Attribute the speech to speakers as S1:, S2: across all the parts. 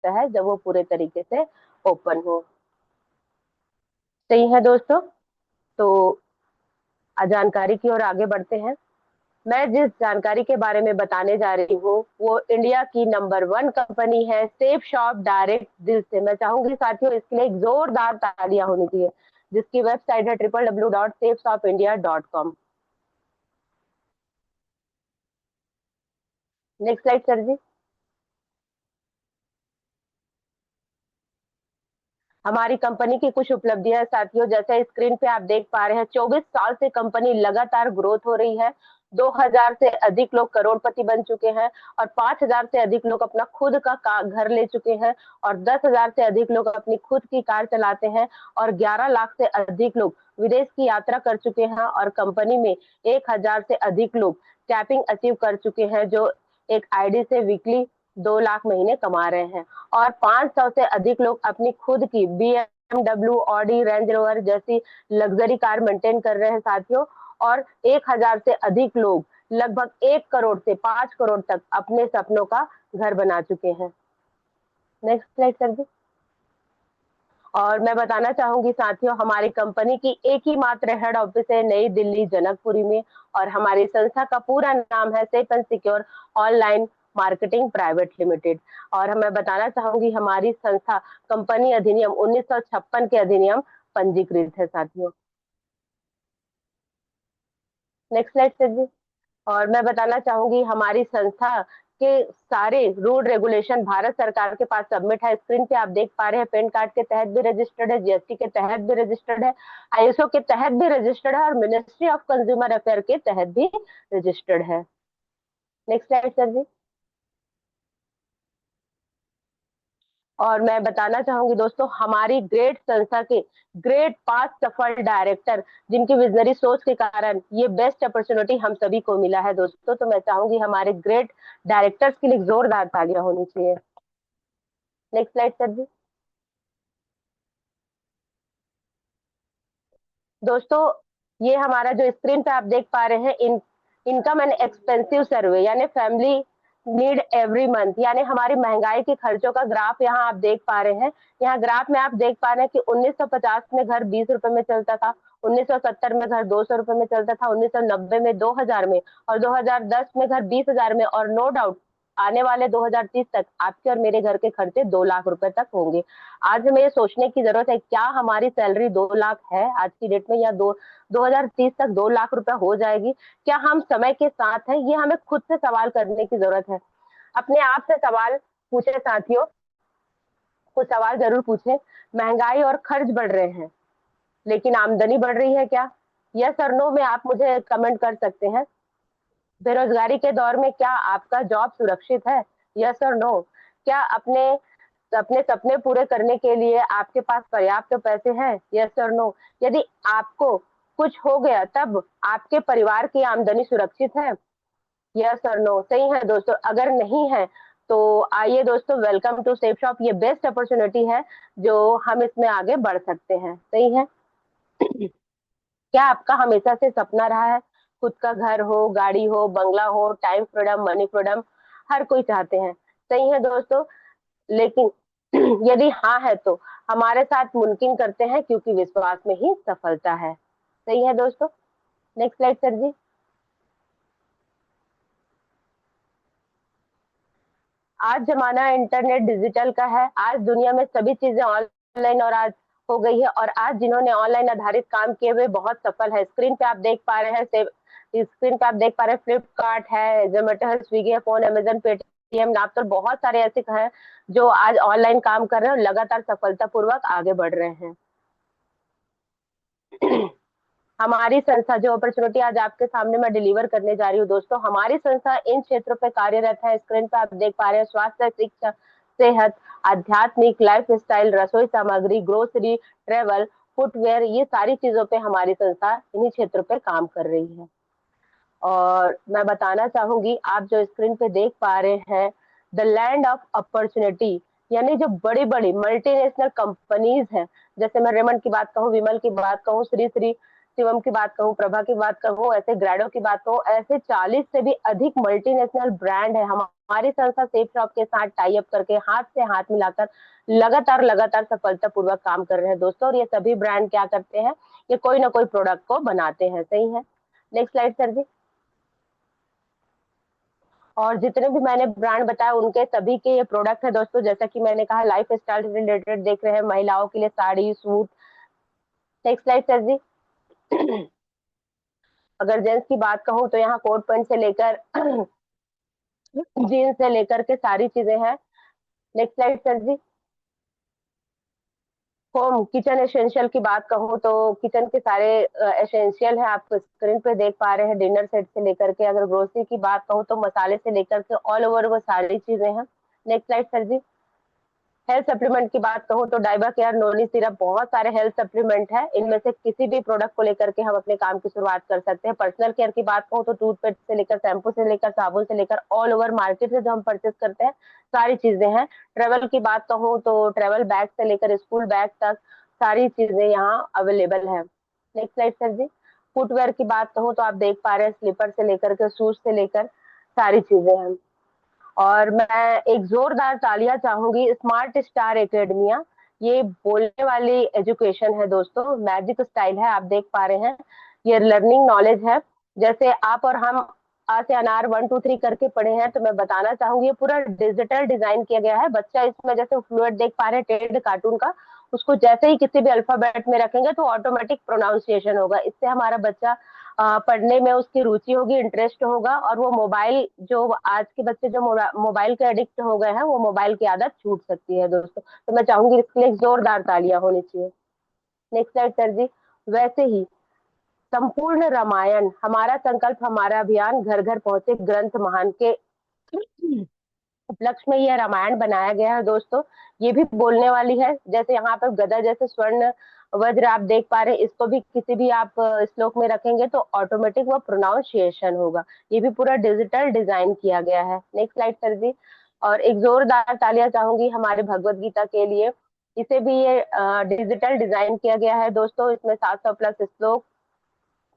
S1: सकता है जब वो पूरे तरीके से ओपन हो। सही है दोस्तों। तो जानकारी की ओर आगे बढ़ते हैं। मैं जिस जानकारी के बारे में बताने जा रही हूँ वो इंडिया की नंबर 1 कंपनी है सेफ शॉप डायरेक्ट। दिल से मैं चाहूंगी साथियों इसके लिए एक जोरदार तालियां होनी चाहिए, जिसकी वेबसाइट है www.safeshopindia.com। नेक्स्ट स्लाइड सर जी। हमारी कंपनी की कुछ उपलब्धियां साथियों, जैसे स्क्रीन पे आप देख पा रहे हैं, 24 साल से कंपनी लगातार ग्रोथ हो रही है। 2000 से अधिक लोग करोड़पति बन चुके हैं और 5000 से अधिक लोग अपना खुद का घर ले चुके हैं और 10,000 से अधिक लोग अपनी खुद की कार चलाते हैं और 11 लाख से अधिक लोग विदेश की यात्रा कर चुके हैं और कंपनी में 1000 से अधिक लोग कैपिंग अचीव कर चुके हैं, जो एक आईडी से वीकली 2 लाख महीने कमा रहे हैं और 500 से अधिक लोग अपनी खुद की BMW, ऑडी, रेंज रोवर जैसी लग्जरी कार मेंटेन कर रहे हैं साथियों। और 1000 से अधिक लोग लगभग 1 करोड़ से 5 करोड़ तक अपने सपनों का घर बना चुके हैं। नेक्स्ट स्लाइड सर जी। और मैं बताना चाहूंगी साथियों, हमारी कंपनी की एक ही मात्र हेड ऑफिस है नई दिल्ली जनकपुरी में और हमारी संस्था का पूरा नाम है safe and secure online marketing private limited. और मैं बताना चाहूंगी हमारी संस्था कंपनी अधिनियम 1956 के अधिनियम पंजीकृत है साथियों। नेक्स्ट स्लाइड सर जी। और मैं बताना चाहूंगी हमारी संस्था के सारे रूल रेगुलेशन भारत सरकार के पास सबमिट है। स्क्रीन पे आप देख पा रहे हैं, पैन कार्ड के तहत भी रजिस्टर्ड है, जीएसटी के तहत भी रजिस्टर्ड है, आईएसओ के तहत भी रजिस्टर्ड है और मिनिस्ट्री ऑफ कंज्यूमर अफेयर के तहत भी रजिस्टर्ड है। नेक्स्ट स्लाइड सर जी। और मैं बताना चाहूंगी दोस्तों हमारी ग्रेट संस्था के ग्रेट 5 सफल डायरेक्टर, जिनकी विजनरी सोच के कारण ये बेस्ट अपॉर्चुनिटी हम सभी को मिला है दोस्तों। तो मैं चाहूंगी हमारे ग्रेट डायरेक्टर्स के लिए जोरदार तालियां होनी चाहिए। नेक्स्ट स्लाइड सर जी। दोस्तों ये हमारा जो स्क्रीन पे आप देख पा रहे हैं इनकम एंड एक्सपेंसिव सर्वे यानी फैमिली नीड एवरी मंथ, यानी हमारी महंगाई के खर्चों का ग्राफ यहाँ आप देख पा रहे हैं। यहाँ ग्राफ में आप देख पा रहे हैं कि 1950 में घर 20 रुपए में चलता था, 1970 में घर 200 रुपए में चलता था, 1990 में 2000 में और 2010 में घर 20,000 में और नो डाउट आने वाले 2030 तक आपके और मेरे घर के खर्चे 2 लाख रुपए तक होंगे। आज हमें ये सोचने की जरूरत है, क्या हमारी सैलरी 2 लाख है आज की डेट में, या 2030 तक 2 लाख रुपए हो जाएगी? क्या हम समय के साथ हैं? ये हमें खुद से सवाल करने की जरूरत है। अपने आप से सवाल पूछे साथियों, कुछ सवाल जरूर पूछे। महंगाई और खर्च बढ़ रहे हैं लेकिन आमदनी बढ़ रही है क्या? यस और नो में आप मुझे कमेंट कर सकते हैं। बेरोजगारी के दौर में क्या आपका जॉब सुरक्षित है? यस और नो। क्या अपने अपने सपने पूरे करने के लिए आपके पास पर्याप्त पैसे हैं? यस और नो। यदि आपको कुछ हो गया तब आपके परिवार की आमदनी सुरक्षित है? यस और नो। सही है दोस्तों। अगर नहीं है तो आइए दोस्तों, वेलकम टू सेफ शॉप, ये बेस्ट अपॉर्चुनिटी है जो हम इसमें आगे बढ़ सकते हैं। सही है। क्या आपका हमेशा से सपना रहा है खुद का घर हो, गाड़ी हो, बंगला हो, टाइम फ्रीडम, मनी फ्रीडम? हर कोई चाहते हैं। सही है दोस्तों। लेकिन यदि हाँ है तो हमारे साथ मुमकिन करते हैं, क्योंकि विश्वास में ही सफलता है। सही है दोस्तों। नेक्स्ट स्लाइड सर जी। आज जमाना इंटरनेट डिजिटल का है। आज दुनिया में सभी चीजें ऑनलाइन और आज हो गई है और आज जिन्होंने ऑनलाइन आधारित काम किए हुए बहुत सफल है। स्क्रीन पे आप देख पा रहे हैं, स्क्रीन पे आप देख पा रहे हैं, फ्लिपकार्ट है, जोमेटो है, स्विगी है, फोन, अमेजन, पेटीएम, नापतोल, बहुत सारे ऐसे हैं जो आज ऑनलाइन काम कर रहे हैं और लगातार सफलतापूर्वक आगे बढ़ रहे हैं। हमारी संस्था जो अपॉर्चुनिटी आज आपके सामने मैं डिलीवर करने जा रही हूँ दोस्तों, हमारी संस्था इन क्षेत्रों पे कार्यरत है। स्क्रीन पे आप देख पा रहे हैं, स्वास्थ्य, शिक्षा, सेहत, आध्यात्मिक, लाइफ स्टाइल, रसोई सामग्री, ग्रोसरी, ट्रेवल, फुटवेयर, ये सारी चीजों पे हमारी संस्था इन्हीं क्षेत्रों पे काम कर रही है। और मैं बताना चाहूंगी, आप जो स्क्रीन पे देख पा रहे हैं, द लैंड ऑफ अपॉर्चुनिटी, यानी जो बड़ी बड़ी मल्टीनेशनल कंपनीज हैं, जैसे मैं रेमंड की बात कहूँ, विमल की बात कहूँ, श्री श्री शिवम की बात कहूँ, प्रभा की बात कहूँ, ऐसे ग्रैडो की बात कहूँ, ऐसे 40 से भी अधिक मल्टीनेशनल ब्रांड है हमारी संस्था सेफ शॉप के साथ टाई अप करके हाथ से हाथ मिलाकर लगातार लगातार सफलतापूर्वक काम कर रहे हैं दोस्तों। और ये सभी ब्रांड क्या करते हैं, ये कोई ना कोई प्रोडक्ट को बनाते हैं। सही है, नेक्स्ट स्लाइड सर जी। और जितने भी मैंने ब्रांड बताया उनके सभी के ये प्रोडक्ट है दोस्तों। जैसा कि मैंने कहा लाइफ स्टाइल से रिलेटेड देख रहे हैं, महिलाओं के लिए sari suit. Next slide sir ji. अगर जेंट्स की बात कहूँ तो यहाँ कोट पैंट से लेकर जीन्स से लेकर के सारी चीजें हैं। नेक्स्ट स्लाइड सर जी। होम किचन एसेंशियल की बात कहूँ तो किचन के सारे एसेंशियल है, आप स्क्रीन पे देख पा रहे हैं। डिनर सेट से लेकर के, अगर ग्रोसरी की बात कहूँ तो मसाले से लेकर के ऑल ओवर वो सारी चीजें हैं। नेक्स्ट स्लाइड सर जी। हेल्थ सप्लीमेंट की बात कहूँ तो डाइबा केयर, नोनी सिरप, बहुत सारे हेल्थ सप्लीमेंट है। इनमें से किसी भी प्रोडक्ट को लेकर के हम अपने काम की शुरुआत कर सकते हैं। पर्सनल केयर की बात कहूँ तो टूथपेस्ट से लेकर शैम्पू से लेकर साबुन से लेकर ऑल ओवर मार्केट से जो हम परचेज करते हैं सारी चीजें हैं। ट्रेवल की बात कहूँ तो ट्रेवल बैग से लेकर स्कूल बैग तक सारी चीजें यहाँ अवेलेबल है। नेक्स्ट स्लाइड सर जी। फुटवेयर की बात कहूँ तो आप देख पा रहे हैं, स्लीपर से लेकर के शूज से लेकर सारी चीजें हैं। और मैं एक जोरदार तालियां चाहूंगी स्मार्ट स्टार एकेडमिया, ये बोलने वाली एजुकेशन है दोस्तों, मैजिक स्टाइल है, आप देख पा रहे हैं। ये लर्निंग नॉलेज है। जैसे आप और हम आ से अनार 1 2 3 करके पढ़े हैं, तो मैं बताना चाहूंगी ये पूरा डिजिटल डिजाइन किया गया है। बच्चा इसमें जैसे फ्लूएंट देख पा रहे हैं टेड कार्टून का, उसको जैसे ही किसी भी अल्फाबेट में रखेंगे तो ऑटोमेटिक प्रोनाउंसिएशन होगा। इससे हमारा बच्चा पढ़ने में उसकी रुचि होगी, इंटरेस्ट होगा, और वो मोबाइल, जो आज के बच्चे जो मोबाइल के एडिक्ट हो गए हैं, वो मोबाइल की आदत छूट सकती है दोस्तों। तो मैं चाहूंगी इसके लिए जोरदार तालियां होनी चाहिए। नेक्स्ट स्लाइड सर जी। वैसे ही संपूर्ण रामायण, हमारा संकल्प हमारा अभियान, घर घर पहुंचे ग्रंथ महान के उपलक्ष्य में यह रामायण बनाया गया है दोस्तों। ये भी बोलने वाली है। जैसे यहाँ पर गदा जैसे स्वर्ण वज्र आप देख पा रहे हैं, इसको भी किसी भी आप श्लोक में रखेंगे तो ऑटोमेटिक वो प्रोनाउंसिएशन होगा। ये भी पूरा डिजिटल डिजाइन किया गया है। नेक्स्ट स्लाइड सर जी। और एक जोरदार तालियां चाहूंगी हमारे भगवत गीता के लिए। इसे भी ये डिजिटल डिजाइन किया गया है दोस्तों। इसमें 700 प्लस श्लोक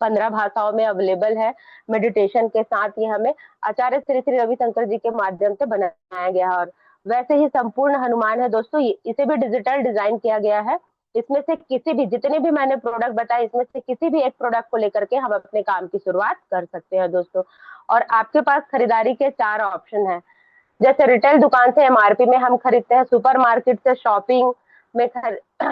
S1: 15 भाषाओं में अवेलेबल है। मेडिटेशन के साथ ये हमें आचार्य श्री श्री रविशंकर जी के माध्यम से बनाया गया है। और वैसे ही संपूर्ण हनुमान है दोस्तों, इसे भी डिजिटल डिजाइन किया गया है। इसमें से किसी भी, जितने भी मैंने प्रोडक्ट बताए, इसमें से किसी भी एक प्रोडक्ट को लेकर के हम अपने काम की शुरुआत कर सकते हैं दोस्तों। और आपके पास खरीदारी के 4 ऑप्शन है। जैसे रिटेल दुकान से एमआरपी में हम खरीदते हैं, सुपर मार्केट से शॉपिंग में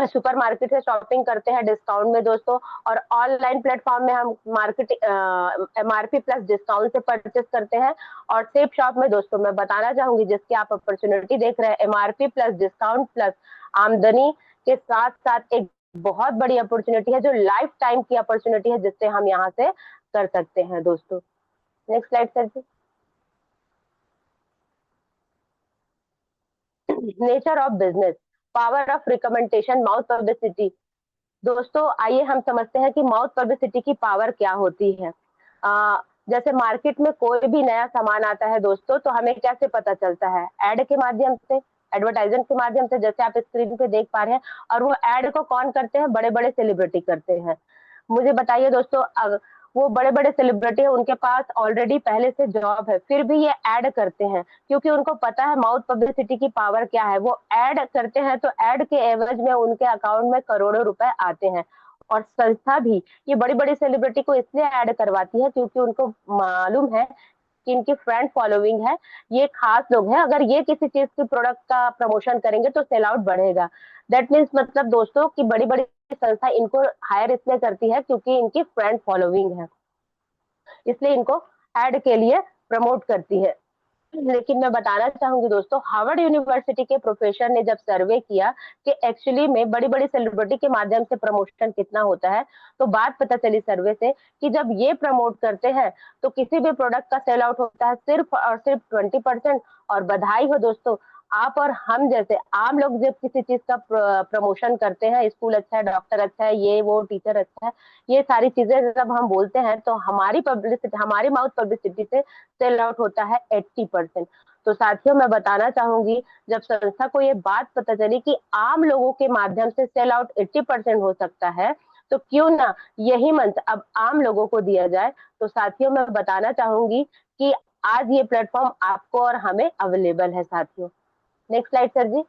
S1: सुपर मार्केट से शॉपिंग करते हैं डिस्काउंट में दोस्तों। और ऑनलाइन प्लेटफॉर्म में हम मार्केट एमआरपी प्लस डिस्काउंट से परचेस करते हैं। और सेफ शॉप में दोस्तों मैं बताना चाहूंगी, जिसकी आप अपॉर्चुनिटी देख रहे हैं, एमआरपी प्लस डिस्काउंट प्लस आमदनी के साथ साथ एक बहुत बड़ी अपॉर्चुनिटी है जो लाइफ टाइम की अपॉर्चुनिटी है, जिससे हम यहाँ से कर सकते हैं दोस्तों। Next slide sir ji. Nature of business, power of recommendation, mouth publicity. दोस्तों आइए हम समझते हैं कि माउथ पब्लिसिटी की पावर क्या होती है। जैसे मार्केट में कोई भी नया सामान आता है दोस्तों, तो हमें कैसे पता चलता है? एड के माध्यम से, एडवर्टाइजमेंट के माध्यम से, जैसे आप स्क्रीन पे देख पा रहे हैं। और वो एड को कौन करते हैं? बड़े बड़े सेलिब्रिटी करते हैं। मुझे बताइए दोस्तों, वो बड़े बड़े सेलिब्रिटी है, उनके पास ऑलरेडी पहले से जॉब है, फिर भी ये ऐड करते हैं, क्योंकि उनको पता है माउथ पब्लिसिटी की पावर क्या है। वो ऐड करते हैं तो ऐड के एवज में उनके अकाउंट में करोड़ों रुपए आते हैं। और संस्था भी ये बड़ी बड़ी सेलिब्रिटी को इसलिए ऐड करवाती है क्योंकि उनको मालूम है कि इनकी फ्रेंड फॉलोइंग है, ये खास लोग हैं, अगर ये किसी चीज की प्रोडक्ट का प्रमोशन करेंगे तो सेल आउट बढ़ेगा। दैट मीन्स मतलब दोस्तों कि बड़ी बड़ी संस्था इनको हायर इसलिए करती है क्योंकि इनकी फ्रेंड फॉलोइंग है, इसलिए इनको ऐड के लिए प्रमोट करती है। लेकिन मैं बताना चाहूंगी दोस्तों, हार्वर्ड यूनिवर्सिटी के प्रोफेसर ने जब सर्वे किया कि एक्चुअली में बड़ी बड़ी सेलिब्रिटी के माध्यम से प्रमोशन कितना होता है, तो बात पता चली सर्वे से कि जब ये प्रमोट करते हैं तो किसी भी प्रोडक्ट का सेल आउट होता है सिर्फ और सिर्फ 20%। और बधाई हो दोस्तों, आप और हम जैसे आम लोग जब किसी चीज का प्रमोशन करते हैं, स्कूल अच्छा है, डॉक्टर अच्छा है, ये वो टीचर अच्छा है, ये सारी चीजें जब हम बोलते हैं तो हमारी पब्लिसिटी, हमारी माउथ पब्लिसिटी से सेल आउट होता है 80%। तो साथियों मैं बताना चाहूंगी, जब संस्था को ये बात पता चली कि आम लोगों के माध्यम से सेल आउट 80% हो सकता है, तो क्यों ना यही मंच अब आम लोगों को दिया जाए। तो साथियों मैं बताना चाहूंगी कि आज ये प्लेटफॉर्म आपको और हमें अवेलेबल है साथियों। नेक्स्ट स्लाइड सर जी।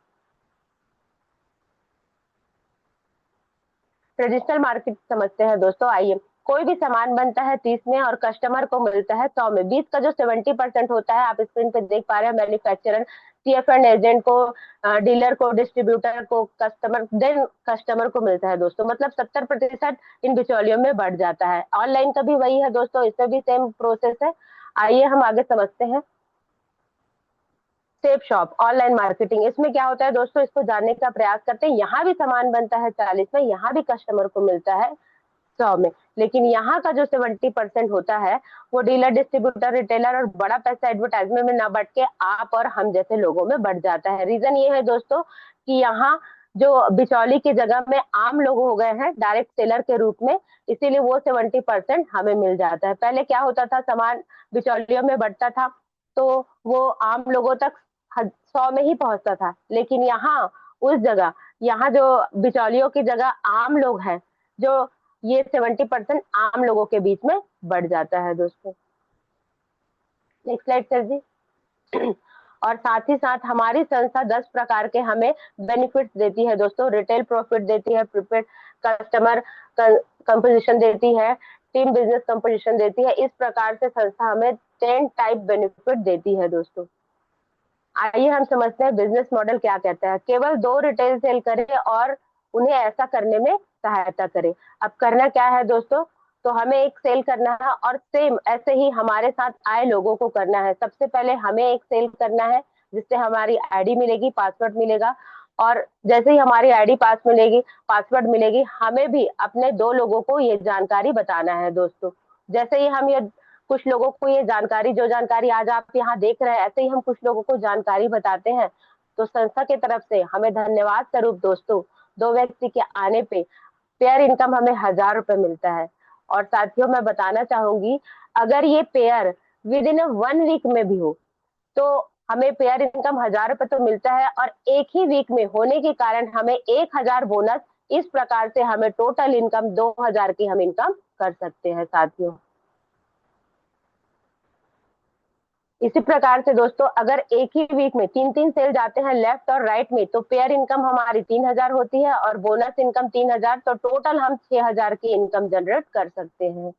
S1: ट्रेडिशनल मार्केट समझते हैं दोस्तों, आइए। कोई भी सामान बनता है 30 में और कस्टमर को मिलता है 100 में। 20 का जो 70% होता है, आप स्क्रीन पे देख पा रहे हैं, मैन्युफैक्चरर, TFN एजेंट को, डीलर को, डिस्ट्रीब्यूटर को, कस्टमर, देन कस्टमर को मिलता है दोस्तों। मतलब 70% इन बिचौलियों में बढ़ जाता है। ऑनलाइन का भी वही है दोस्तों, इसमें भी सेम प्रोसेस है। आइए हम आगे समझते हैं। सेफ शॉप ऑनलाइन मार्केटिंग, इसमें क्या होता है दोस्तों, इसको जानने का प्रयास करते हैं। यहाँ भी सामान बनता है 40 में, यहाँ भी कस्टमर को मिलता है 100 में, लेकिन यहाँ का जो 70% होता है वो डीलर, डिस्ट्रीब्यूटर, रिटेलर और बड़ा पैसा एडवर्टाइजमेंट में ना बढ़ के आप और हम जैसे लोगों में बढ़ जाता है। रीजन ये है दोस्तों कि यहाँ जो बिचौली की जगह में आम लोग हो गए हैं डायरेक्ट सेलर के रूप में, इसीलिए वो 70% हमें मिल जाता है। पहले क्या होता था, सामान बिचौलियों में बढ़ता था तो वो आम लोगों तक 100 में ही पहुंचता था, लेकिन यहाँ उस जगह, यहाँ जो बिचौलियों की जगह आम लोग हैं, जो ये 70% आम लोगों के बीच में बढ़ जाता है दोस्तों। नेक्स्ट स्लाइड सर जी। और साथ ही साथ हमारी संस्था 10 प्रकार के हमें बेनिफिट्स देती है दोस्तों। रिटेल प्रॉफिट देती है, प्रीपेड कस्टमर कंपोजिशन देती है, टीम बिजनेस कंपोजिशन देती है। इस प्रकार से संस्था हमें 10 टाइप बेनिफिट देती है दोस्तों। आइए हम समझते हैं बिजनेस मॉडल क्या कहता है। केवल 2 रिटेल सेल करें और उन्हें ऐसा करने में सहायता करें। अब करना क्या है दोस्तों, तो हमें एक सेल करना है और सेम ऐसे ही हमारे साथ आए लोगों को करना है। सबसे पहले हमें एक सेल करना है जिससे हमारी आईडी मिलेगी, पासवर्ड मिलेगा, और जैसे ही हमारी आईडी पास मिलेगी, पासवर्ड मिलेगी, हमें भी अपने 2 लोगों को ये जानकारी बताना है दोस्तों। जैसे ही हम ये कुछ लोगों को ये जानकारी, जो जानकारी आज आप यहाँ देख रहे हैं, ऐसे ही हम कुछ लोगों को जानकारी बताते हैं, तो संस्था की तरफ से हमें धन्यवाद स्वरूप दोस्तों 2 व्यक्ति के आने पे पेयर इनकम हमें 1000 रुपए मिलता है। और साथियों मैं बताना चाहूंगी, अगर ये पेयर विद इन 1 वीक में भी हो तो हमें पेयर इनकम 1000 रुपए तो मिलता है, और एक ही वीक में होने के कारण हमें 1000 बोनस। इस प्रकार से हमें टोटल इनकम 2000 की हम इनकम कर सकते हैं साथियों। इसी प्रकार से दोस्तों अगर एक ही वीक में 3-3 सेल जाते हैं लेफ्ट और राइट में, तो पेयर इनकम हमारी 3000 होती है और बोनस इनकम 3000, तो टोटल हम 6000 की इनकम जनरेट कर सकते हैं।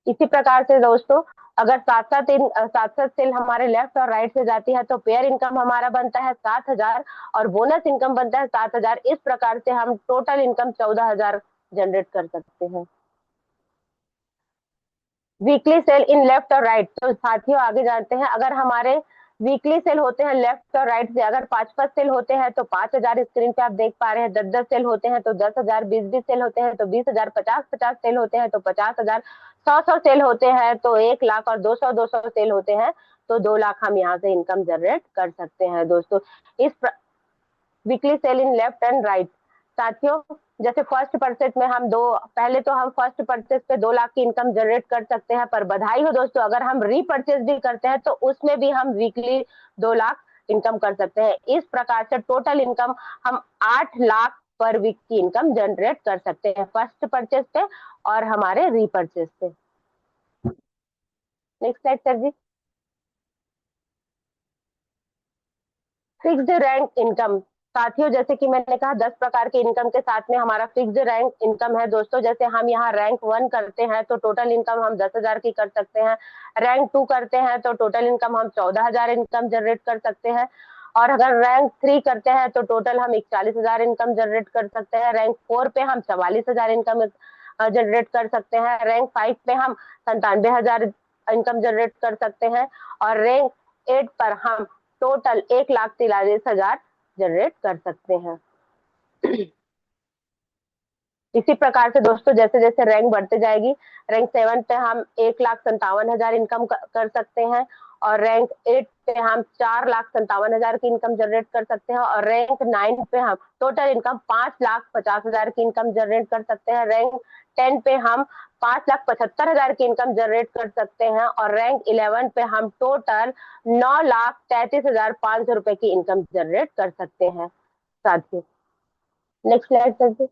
S1: इसी प्रकार से दोस्तों अगर 7-7 सेल हमारे लेफ्ट और राइट से जाती है तो पेयर इनकम हमारा बनता है 7000 और बोनस इनकम बनता है 7000। इस प्रकार से हम टोटल इनकम 14000 जनरेट कर सकते हैं। वीकली सेल इन लेफ्ट और राइट, तो साथियों आगे जानते हैं। अगर हमारे वीकली सेल होते हैं लेफ्ट और राइट से, अगर 5-5 सेल होते हैं तो 5000 स्क्रीन पे आप देख पा रहे हैं। 10-10 सेल होते हैं तो 10,000, 20-20 सेल होते हैं तो 20,000, 50-50 सेल होते हैं तो 50,000, 100-100 सेल होते हैं तो 1 लाख, और 200-200 सेल होते हैं तो 2 लाख हम यहाँ से इनकम जनरेट कर सकते हैं दोस्तों। इस weekly sale in left and right साथियों, जैसे फर्स्ट परचेज में हम पहले तो हम फर्स्ट परचेज पे 2 लाख की इनकम जनरेट कर सकते हैं, पर बधाई हो दोस्तों अगर हम रीपरचेज भी करते हैं तो उसमें भी हम वीकली 2 लाख इनकम कर सकते हैं। इस प्रकार से टोटल इनकम हम 8 लाख पर वीक की इनकम जनरेट कर सकते हैं फर्स्ट परचेज पे और हमारे रीपरचेज पे। नेक्स्ट स्लाइड सर जी। फिक्स्ड रैंक इनकम साथियों, जैसे कि मैंने कहा 10 प्रकार के इनकम के साथ में हमारा फिक्स्ड रैंक इनकम है दोस्तों। जैसे हम यहाँ रैंक 1 करते हैं तो टोटल इनकम हम 10,000 की कर सकते हैं। रैंक 2 करते हैं तो टोटल इनकम हम 14,000 इनकम जनरेट कर सकते हैं। और अगर रैंक 3 करते हैं तो टोटल हम 41,000 इनकम जनरेट कर सकते हैं। रैंक 4 पे हम 44,000 इनकम जनरेट कर सकते हैं। रैंक 5 पे हम 97,000 इनकम जनरेट कर सकते हैं। और रैंक 8 पर हम टोटल 1,43,000 जनरेट कर सकते हैं। इसी प्रकार से दोस्तों जैसे जैसे रैंक बढ़ते जाएगी, रैंक 7 पे हम 1,57,000 इनकम कर सकते हैं, और रैंक 8 पे हम 4,57,000 की इनकम जनरेट कर सकते हैं, और रैंक 9 पे हम टोटल इनकम 5,50,000 की इनकम जनरेट कर सकते हैं। रैंक 10 पे हम 5,75,000 की इनकम जनरेट कर सकते हैं, और रैंक 11 पे हम टोटल 9,33,500 रुपए की इनकम जनरेट कर सकते हैं साथियों। नेक्स्ट स्लाइड सर जी।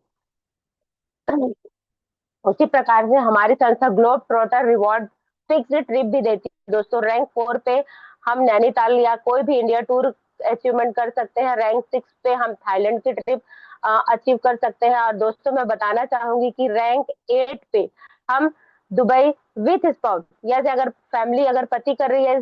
S1: उसी प्रकार से हमारी संस्था globe Trotter reward fixed trip भी देती है दोस्तों। रैंक 4 पे हम नैनीताल या कोई भी इंडिया टूर अचीवमेंट कर सकते हैं। रैंक 6 पे हम थाईलैंड की ट्रिप अचीव कर सकते हैं। और दोस्तों मैं बताना चाहूंगी कि रैंक 8 पे हम दुबई विथ स्पाउस, जैसे अगर फैमिली अगर पति कर रही है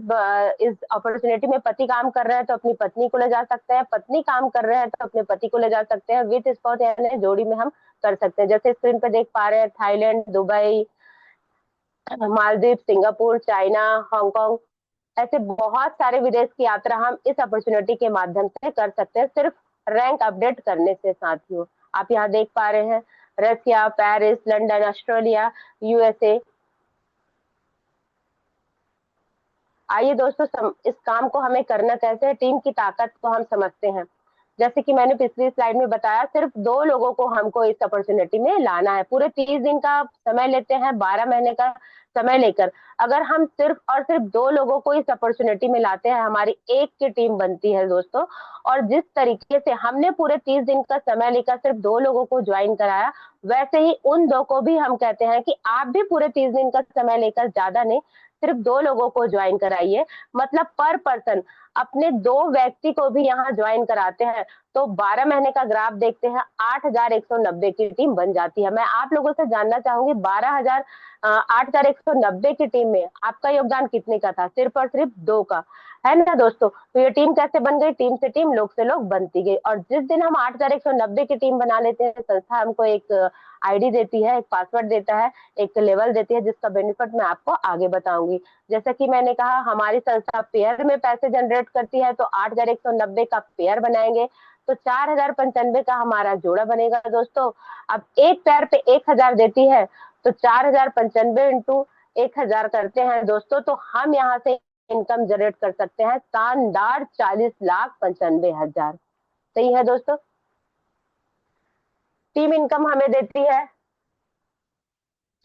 S1: इस अपॉर्चुनिटी में, पति काम कर रहे हैं तो अपनी पत्नी को ले जा सकते हैं, पत्नी काम कर रहे हैं तो अपने पति को ले जा सकते हैं। विथ स्पाउस यानी जोड़ी में हम कर सकते हैं। जैसे स्क्रीन पे देख पा रहे हैं, Thailand, Dubai, Maldives, Singapore, China, Hong Kong, ऐसे बहुत सारे विदेश की यात्रा हम इस अपॉर्चुनिटी के माध्यम से कर सकते हैं, सिर्फ रैंक अपडेट करने से साथियों। आप यहाँ देख पा रहे हैं, रसिया, पेरिस, लंदन, ऑस्ट्रेलिया, यूएसए। आइए दोस्तों, इस काम को हमें करना कैसे है, टीम की ताकत को हम समझते हैं। जैसे कि मैंने पिछली स्लाइड में बताया, सिर्फ 2 लोगों को हमको इस अपॉर्चुनिटी में लाना है। पूरे 30 दिन का समय लेते हैं, 12 महीने का समय लेकर। अगर हम सिर्फ और सिर्फ 2 लोगों को इस अपॉर्चुनिटी में लाते हैं, हमारी एक की टीम बनती है दोस्तों। और जिस तरीके से हमने पूरे 30 दिन का समय लेकर सिर्फ 2 लोगों को ज्वाइन कराया, वैसे ही उन 2 को भी हम कहते हैं कि आप भी पूरे 30 दिन का समय लेकर, ज्यादा नहीं, सिर्फ 2 लोगों को ज्वाइन कराइए। मतलब पर पर्सन अपने 2 व्यक्ति को भी यहाँ ज्वाइन कराते हैं तो 12 महीने का ग्राफ देखते हैं, 8,190 की टीम बन जाती है। मैं आप लोगों से जानना चाहूंगी, 8,190 की टीम में आपका योगदान कितने का था? सिर्फ और सिर्फ 2 का, है ना दोस्तों। तो ये टीम कैसे बन गई? टीम से टीम, लोग से लोग बनती गई। और जिस दिन हम 8,190 की टीम बना लेते हैं, संस्था हमको एक आईडी देती है, एक पासवर्ड देता है, एक लेवल देती है, जिसका बेनिफिट मैं आपको आगे बताऊंगी। जैसा कि मैंने कहा, हमारी संस्था पेयर में पैसे जनरेट करती है, तो 8,190 का पेयर बनाएंगे तो 4,095 का हमारा जोड़ा बनेगा दोस्तों। अब एक पेयर पे 1,000 देती है, तो 4,095 इंटू 1,000 करते हैं दोस्तों, तो हम यहाँ से इनकम जनरेट कर सकते हैं शानदार 40,95,000। सही है दोस्तों। टीम इनकम हमें देती है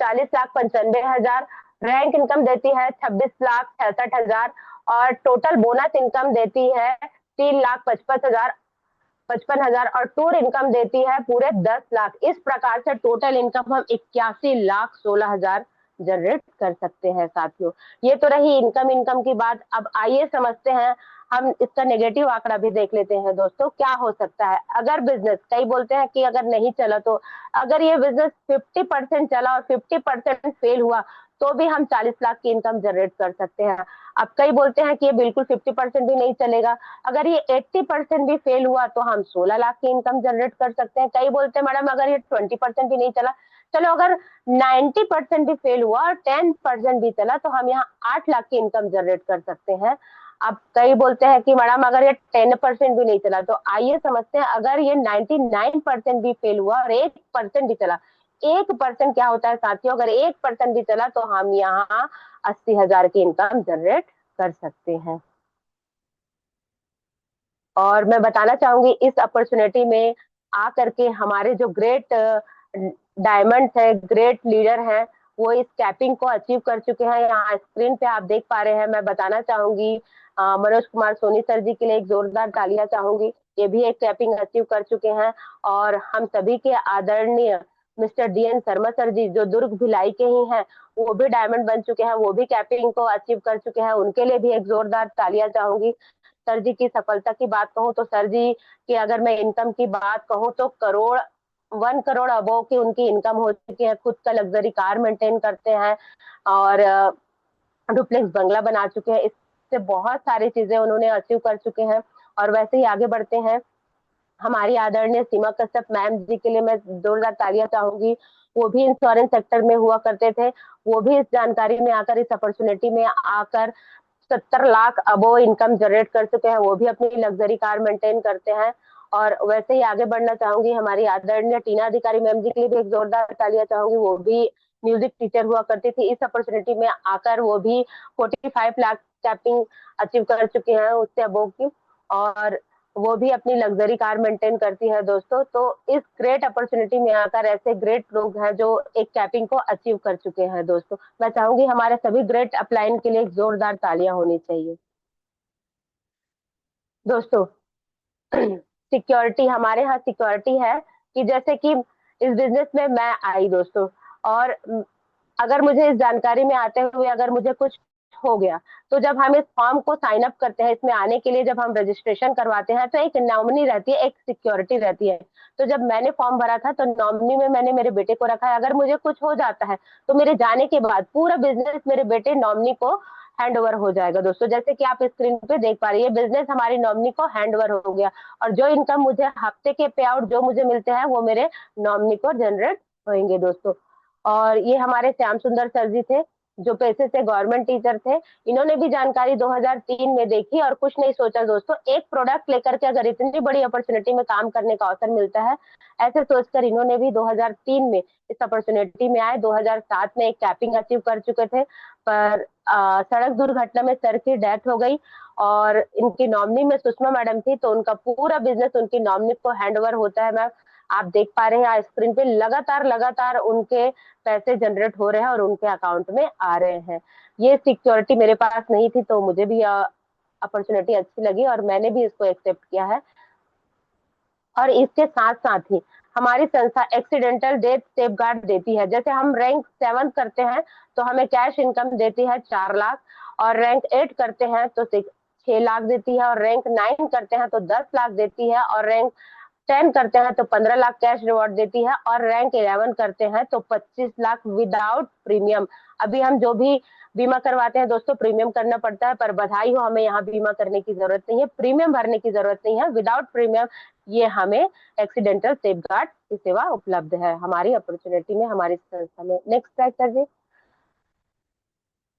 S1: 40,95,000, रैंक इनकम देती है 26,66,000 और टोटल बोनस इनकम देती है 3,55,000 और टूर इनकम देती है पूरे 10 लाख। इस प्रकार से टोटल इनकम हम 81,16,000 जनरेट कर सकते हैं साथियों। ये तो रही इनकम की बात। अब आइए समझते हैं, हम इसका नेगेटिव आंकड़ा भी देख लेते हैं दोस्तों। क्या हो सकता है अगर बिजनेस, कई बोलते हैं कि अगर नहीं चला तो, अगर ये बिजनेस 50% चला और 50% फेल हुआ तो भी हम 40 लाख की इनकम जनरेट कर सकते हैं। अब कई बोलते हैं कि ये बिल्कुल 50% भी नहीं चलेगा, अगर ये 80% भी फेल हुआ तो हम 16 लाख की इनकम जनरेट कर सकते हैं। कई बोलते हैं मैडम अगर ये 20% भी नहीं चला, चलो अगर 90% भी फेल हुआ और 10% भी चला तो हम यहाँ 8 लाख की इनकम जनरेट कर सकते हैं। अब कई बोलते हैं कि मैडम अगर ये 10% भी नहीं चला, तो आइए समझते हैं, अगर ये 99% भी फेल हुआ और 1% भी चला, 1% क्या होता है साथियों? अगर 1% भी चला तो हम यहाँ 80,000 की इनकम जनरेट कर सकते हैं। और मैं बताना चाहूंगी, इस अपॉर्चुनिटी में आकर के हमारे जो ग्रेट डायमंड है, ग्रेट लीडर है, वो इस कैपिंग को अचीव कर चुके हैं। यहाँ स्क्रीन पे आप देख पा रहे हैं। मैं बताना चाहूंगी मनोज कुमार सोनी सर जी के लिए एक जोरदार तालियां चाहूंगी। ये भी एक कैपिंग अचीव कर चुके हैं। और हम सभी के आदरणीय मिस्टर DN शर्मा सर जी, जो दुर्ग भिलाई के ही हैं, वो भी डायमंड बन चुके हैं, वो भी कैपिंग को अचीव कर चुके हैं। उनके लिए भी एक जोरदार तालियां चाहूंगी। सर जी की सफलता की बात कहूँ तो सर जी की, अगर मैं इनकम की बात कहूँ तो 1 करोड़ अबव की उनकी इनकम हो चुकी है। खुद का लग्जरी कार मेंटेन करते हैं और डुप्लेक्स बंगला बना चुके हैं। इससे बहुत सारी चीजें उन्होंने अचीव कर चुके हैं। और वैसे ही आगे बढ़ते हैं, हमारी आदरणीय सीमा कश्यप मैम जी के लिए मैं जोरदार तालियां चाहूंगी। वो भी इंश्योरेंस सेक्टर में हुआ करते थे, वो भी इस जानकारी में आकर, इस अपॉर्चुनिटी में आकर 70 लाख अबो इनकम जनरेट कर चुके हैं। वो भी अपनी लग्जरी कार मेंटेन करते हैं। और वैसे ही आगे बढ़ना चाहूंगी, हमारी आदरणीय टीना अधिकारी मैम जी के लिए भी एक जोरदार तालियां चाहूंगी। वो भी म्यूजिक टीचर हुआ करती थी, इस अपॉर्चुनिटी में आकर वो भी 45 लाख कैपिंग अचीव कर चुके हैं, उससे अबो की। और वो भी अपनी लग्जरी कार मेंटेन करती है दोस्तों। तो इस ग्रेट अपॉर्चुनिटी में आकर ऐसे ग्रेट लोग हैं जो एक कैपिंग को अचीव कर चुके हैं दोस्तों। मैं चाहूंगी हमारे सभी ग्रेट अपलाइन के लिए एक जोरदार तालियां होनी चाहिए दोस्तों। सिक्योरिटी, हमारे यहाँ सिक्योरिटी है कि जैसे कि इस बिजनेस में मैं आई दोस्तों। और अगर मुझे इस जानकारी में आते हुए अगर मुझे कुछ हो गया, तो जब हम इस फॉर्म को साइन अप करते हैं, इसमें आने के लिए जब हम रजिस्ट्रेशन करवाते हैं, तो एक नॉमिनी रहती है, एक सिक्योरिटी रहती है। तो जब मैंने फॉर्म भरा था, तो नॉमिनी में मैंने मेरे बेटे को रखा है। अगर मुझे कुछ हो जाता है, तो मेरे जाने के बाद पूरा बिज़नेस मेरे बेटे नॉमिनी को हैंड ओवर हो जाएगा दोस्तों। जैसे कि आप स्क्रीन पे देख पा रही है, बिज़नेस हमारी नॉमिनी को हैंड ओवर हो गया, और जो इनकम मुझे हफ्ते के पे आउट जो मुझे मिलते हैं, वो मेरे नॉमिनी को जनरेट होंगे दोस्तों। और ये हमारे श्याम सुंदर सर जी थे, जो पेशे से गवर्नमेंट टीचर थे। इन्होंने भी जानकारी 2003 में देखी और कुछ नहीं सोचा दोस्तों, एक प्रोडक्ट लेकर के अगर इतनी बड़ी अपॉर्चुनिटी में काम करने का अवसर मिलता है, ऐसे सोचकर इन्होंने भी 2003 में इस अपॉर्चुनिटी में आए। 2007 में एक कैपिंग अचीव कर चुके थे, पर सड़क दुर्घटना में सर की डेथ हो गई, और इनकी नॉमिनी में सुषमा मैडम थी, तो उनका पूरा बिजनेस उनकी नॉमिनी को हैंड ओवर होता है। मैम, आप देख पा रहे हैं स्क्रीन पे, लगातार लगातार उनके पैसे जनरेट हो रहे हैं और उनके अकाउंट में आ रहे हैं। ये सिक्योरिटी मेरे पास नहीं थी, तो मुझे भी अपॉर्चुनिटी अच्छी लगी और मैंने भी इसको एक्सेप्ट किया है। और इसके साथ साथ ही हमारी संस्था एक्सीडेंटल डेथ सेफगार्ड देती है। जैसे हम रैंक 7 करते हैं, तो हमें कैश इनकम देती है 4 लाख, और रैंक 8 करते हैं तो 6 लाख देती है, और रैंक 9 करते हैं तो 10 लाख देती है, और रैंक 10 करते हैं तो 15 लाख कैश रिवॉर्ड देती है, और रैंक 11 करते हैं तो 25 लाख विदाउट प्रीमियम। अभी हम जो भी बीमा करवाते हैं दोस्तों, प्रीमियम करना पड़ता है, पर बधाई हो, हमें यहाँ बीमा करने की जरूरत नहीं है, प्रीमियम भरने की जरूरत नहीं है। विदाउट प्रीमियम ये हमें एक्सीडेंटल सेफगार्ड की सेवा उपलब्ध है हमारी अपॉर्चुनिटी में, हमारी संस्था में। नेक्स्ट स्लाइड सर जी।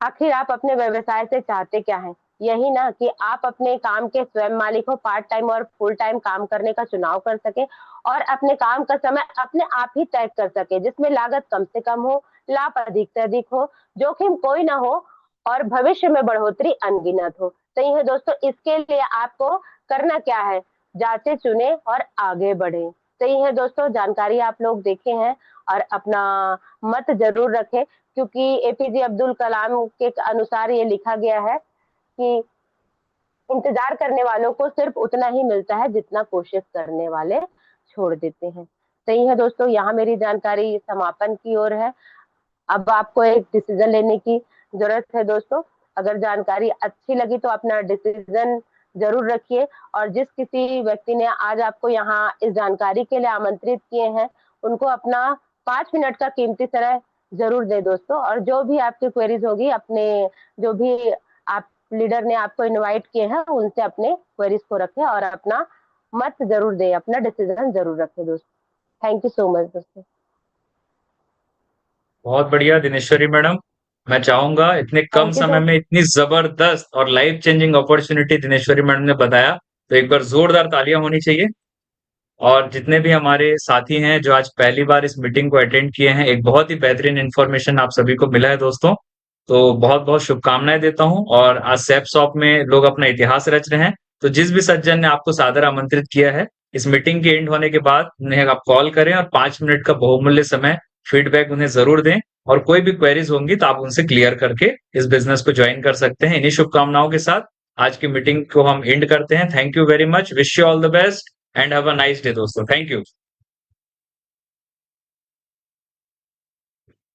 S1: आखिर आप अपने व्यवसाय से चाहते क्या हैं? यही ना कि आप अपने काम के स्वयं मालिक हो, पार्ट टाइम और फुल टाइम काम करने का चुनाव कर सके, और अपने काम का समय अपने आप ही तय कर सके, जिसमें लागत कम से कम हो, लाभ अधिक से अधिक हो, जोखिम कोई ना हो, और भविष्य में बढ़ोतरी अनगिनत हो। सही है दोस्तों, इसके लिए आपको करना क्या है? जांचे चुने और आगे बढ़े। सही है दोस्तों, जानकारी आप लोग देखे हैं, और अपना मत जरूर रखें, क्योंकि एपीजे अब्दुल कलाम के अनुसार ये लिखा गया है कि इंतजार करने वालों को सिर्फ उतना ही मिलता है जितना कोशिश करने वाले छोड़ देते हैं। सही है दोस्तों, यहाँ मेरी जानकारी समापन की ओर है। अब आपको एक डिसीजन लेने की जरूरत है दोस्तों। अगर जानकारी अच्छी लगी तो अपना डिसीजन जरूर रखिए, और जिस किसी व्यक्ति ने आज आपको यहाँ इस जानकारी के लिए आमंत्रित किए हैं, उनको अपना 5 मिनट का कीमती समय जरूर दे दोस्तों। और जो भी आपकी क्वेरीज होगी, अपने जो भी आप लीडर ने आपको इनवाइट किए हैं, उनसे अपने क्वेरीज को रखें और अपना मत जरूर दे, अपना डिसीजन जरूर रखें दोस्तों। थैंक यू सो मच दोस्तों।
S2: बहुत बढ़िया दिनेश्वरी मैडम। मैं चाहूंगा, इतने कम
S1: थैंक यू
S2: समय
S1: सर।
S2: में इतनी जबरदस्त और life changing opportunity Dineshwari madam ने बताया, तो एक बार जोरदार तालियां होनी चाहिए। और जितने भी हमारे साथी हैं जो आज पहली बार इस मीटिंग को अटेंड किए हैं, एक बहुत ही बेहतरीन इंफॉर्मेशन आप सभी को मिला है दोस्तों। तो बहुत बहुत शुभकामनाएं देता हूं। और आज सैप शॉप में लोग अपना इतिहास रच रहे हैं। तो जिस भी सज्जन ने आपको सादर आमंत्रित किया है, इस मीटिंग के एंड होने के बाद उन्हें आप कॉल करें और 5 मिनट का बहुमूल्य समय फीडबैक उन्हें जरूर दें। और कोई भी क्वेरीज होंगी तो आप उनसे क्लियर करके इस बिजनेस को ज्वाइन कर सकते हैं। इन्हीं शुभकामनाओं के साथ आज की मीटिंग को हम एंड करते हैं। Thank you very much, wish you all the best and have a nice day दोस्तों। Thank you.